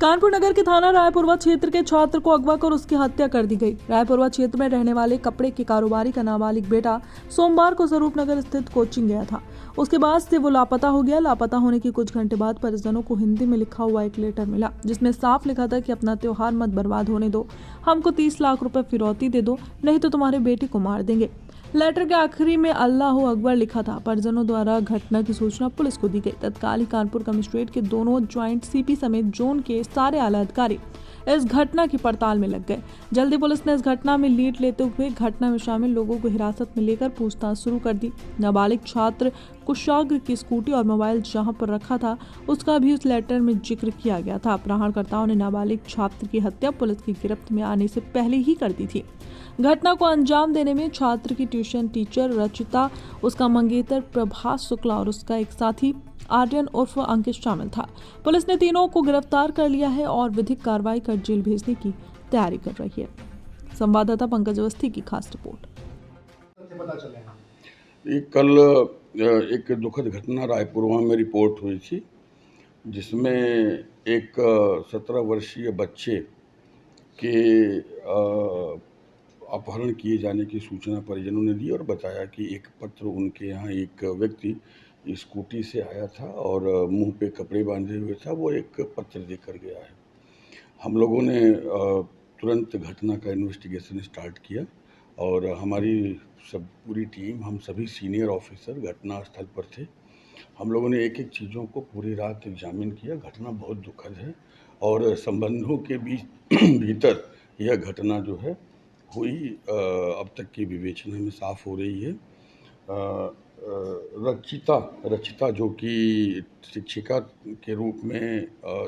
कानपुर नगर के थाना रायपुरवा क्षेत्र के छात्र को अगवा कर उसकी हत्या कर दी गई। रायपुरवा क्षेत्र में रहने वाले कपड़े के कारोबारी का नाबालिग बेटा सोमवार को स्वरूप नगर स्थित कोचिंग गया था। उसके बाद से वो लापता हो गया। लापता होने के कुछ घंटे बाद परिजनों को हिंदी में लिखा हुआ एक लेटर मिला, जिसमें साफ लिखा था कि अपना त्योहार मत बर्बाद होने दो, हमको 30 लाख रुपए फिरौती दे दो, नहीं तो तुम्हारे बेटे को मार देंगे। लेटर के आखिरी में अल्लाह अकबर लिखा था। परिजनों द्वारा घटना की सूचना पुलिस को दी गई। तत्काल ही कानपुर कमिश्नरेट के दोनों ज्वाइंट सीपी समेत जोन के सारे आला अधिकारी इस घटना की पड़ताल में लग गए। जल्दी पुलिस ने इस घटना में लीड लेते हुए घटना में शामिल लोगों को हिरासत में लेकर पूछताछ शुरू कर दी। नाबालिग छात्र कुशाग्र की स्कूटी और मोबाइल जहां पर रखा था उसका भी उस लेटर में जिक्र किया गया था। अपहरणकर्ताओं ने नाबालिग छात्र की हत्या पुलिस की गिरफ्त में आने से पहले ही कर दी थी। घटना को अंजाम देने में छात्र की ट्यूशन टीचर रचिता, उसका मंगेतर प्रभास शुक्ला और उसका एक साथी आर्यन उर्फ अंकित शामिल था। पुलिस ने तीनों को गिरफ्तार कर लिया है और विधिक कार्रवाई कर जेल भेजने की तैयारी कर रही है। संवाददाता पंकज अवस्थी की खास रिपोर्ट। कल एक दुखद घटना रायपुरवा में रिपोर्ट हुई थी, जिसमें एक 17 वर्षीय बच्चे के अपहरण किए जाने की सूचना परिजनों ने दी और बताया कि एक पत्र उनके यहाँ एक व्यक्ति स्कूटी से आया था और मुंह पे कपड़े बांधे हुए था, वो एक पत्र देकर गया है। हम लोगों ने तुरंत घटना का इन्वेस्टिगेशन स्टार्ट किया और हमारी पूरी टीम, हम सभी सीनियर ऑफिसर घटनास्थल पर थे। हम लोगों ने एक एक चीज़ों को पूरी रात एग्जामिन किया। घटना बहुत दुखद है और संबंधों के बीच भीतर यह घटना जो है हुई अब तक की विवेचना में साफ हो रही है। रचिता जो कि शिक्षिका के रूप में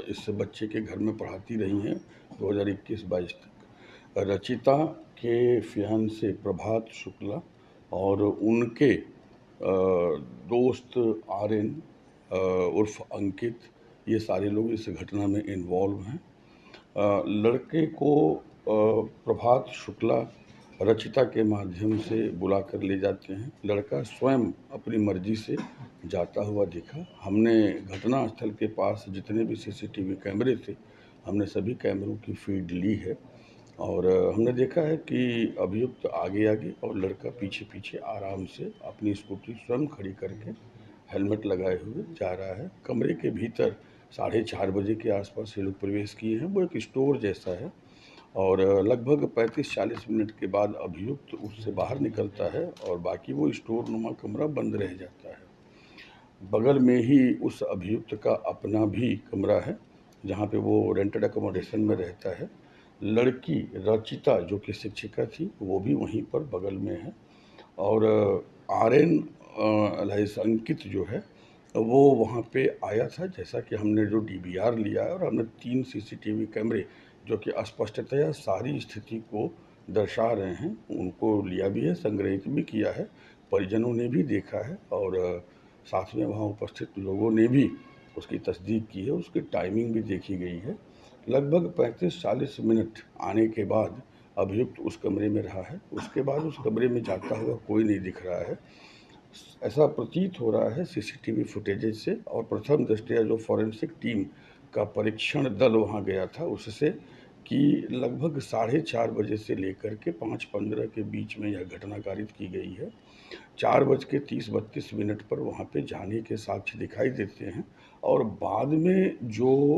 इस बच्चे के घर में पढ़ाती रही हैं 2021-22 तक। रचिता के फियांसे प्रभात शुक्ला और उनके दोस्त आर्यन उर्फ अंकित, ये सारे लोग इस घटना में इन्वॉल्व हैं। लड़के को प्रभात शुक्ला रचिता के माध्यम से बुला कर ले जाते हैं। लड़का स्वयं अपनी मर्जी से जाता हुआ दिखा। हमने घटनास्थल के पास जितने भी सीसीटीवी कैमरे थे, हमने सभी कैमरों की फीड ली है और हमने देखा है कि अभियुक्त आगे आगे और लड़का पीछे पीछे आराम से अपनी स्कूटी स्वयं खड़ी करके हेलमेट लगाए हुए जा रहा है। कमरे के भीतर 4:30 बजे के आसपास ये लोग प्रवेश किए हैं। वो एक स्टोर जैसा है और लगभग 35-40 मिनट के बाद अभियुक्त उससे बाहर निकलता है और बाकी वो स्टोर नुमा कमरा बंद रह जाता है। बगल में ही उस अभियुक्त का अपना भी कमरा है, जहाँ पे वो रेंटेड अकोमोडेशन में रहता है। लड़की रचिता जो कि शिक्षिका थी, वो भी वहीं पर बगल में है और आर्यन अंकित जो है वो वहाँ पे आया था। जैसा कि हमने जो डीवीआर लिया है और हमने 3 सीसीटीवी कैमरे जो कि स्पष्टतया सारी स्थिति को दर्शा रहे हैं, उनको लिया भी है, संग्रहित भी किया है, परिजनों ने भी देखा है और साथ में वहाँ उपस्थित लोगों ने भी उसकी तस्दीक की है। उसकी टाइमिंग भी देखी गई है। लगभग 35-40 मिनट आने के बाद अभियुक्त उस कमरे में रहा है। उसके बाद उस कमरे में जाता हुआ कोई नहीं दिख रहा है, ऐसा प्रतीत हो रहा है सीसीटीवी फुटेजेज से और प्रथम दृष्टया जो फॉरेंसिक टीम का परीक्षण दल वहां गया था उससे, कि लगभग 4:30 बजे से लेकर के 5:15 के बीच में यह घटना कारित की गई है। 4:30-32 पर वहां पे जाने के साक्ष्य दिखाई देते हैं और बाद में जो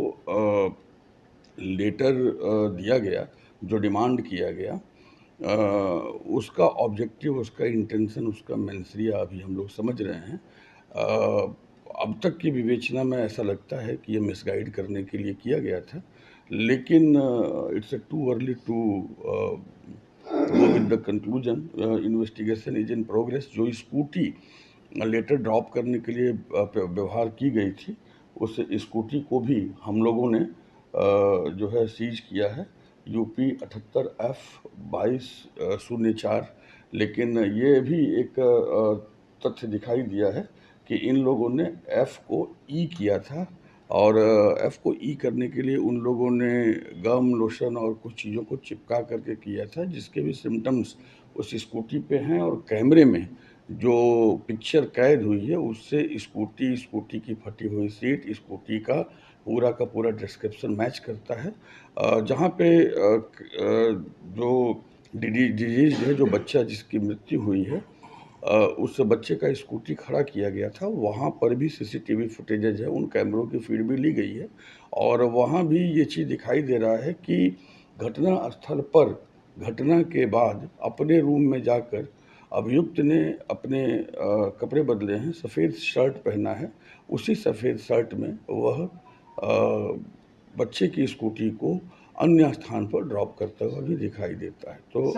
लेटर दिया गया, जो डिमांड किया गया, उसका ऑब्जेक्टिव, उसका इंटेंशन, उसका मेंसरिया अभी हम लोग समझ रहे हैं। अब तक की विवेचना में ऐसा लगता है कि ये मिसगाइड करने के लिए किया गया था, लेकिन it's too early to go with the conclusion. Investigation is in progress. जो स्कूटी लेटर ड्रॉप करने के लिए व्यवहार की गई थी, उस स्कूटी को भी हम लोगों ने जो है सीज किया है, यूपी 78F2204। लेकिन ये भी एक तथ्य दिखाई दिया है कि इन लोगों ने F को E किया था और F को E करने के लिए उन लोगों ने गम, लोशन और कुछ चीज़ों को चिपका करके किया था, जिसके भी सिम्टम्स उस स्कूटी पे हैं और कैमरे में जो पिक्चर कैद हुई है उससे स्कूटी की फटी हुई सीट, स्कूटी का पूरा का पूरा डिस्क्रिप्शन मैच करता है। जहाँ पे जो डिजीज़ है, जो बच्चा जिसकी मृत्यु हुई है, उस बच्चे का स्कूटी खड़ा किया गया था, वहाँ पर भी सीसीटीवी फुटेजेज़ है, उन कैमरों की फ़ीड भी ली गई है और वहाँ भी ये चीज़ दिखाई दे रहा है कि घटना स्थल पर घटना के बाद अपने रूम में जाकर अभियुक्त ने अपने कपड़े बदले हैं, सफ़ेद शर्ट पहना है, उसी सफ़ेद शर्ट में वह बच्चे की स्कूटी को अन्य स्थान पर ड्रॉप करता हुआ भी दिखाई देता है। तो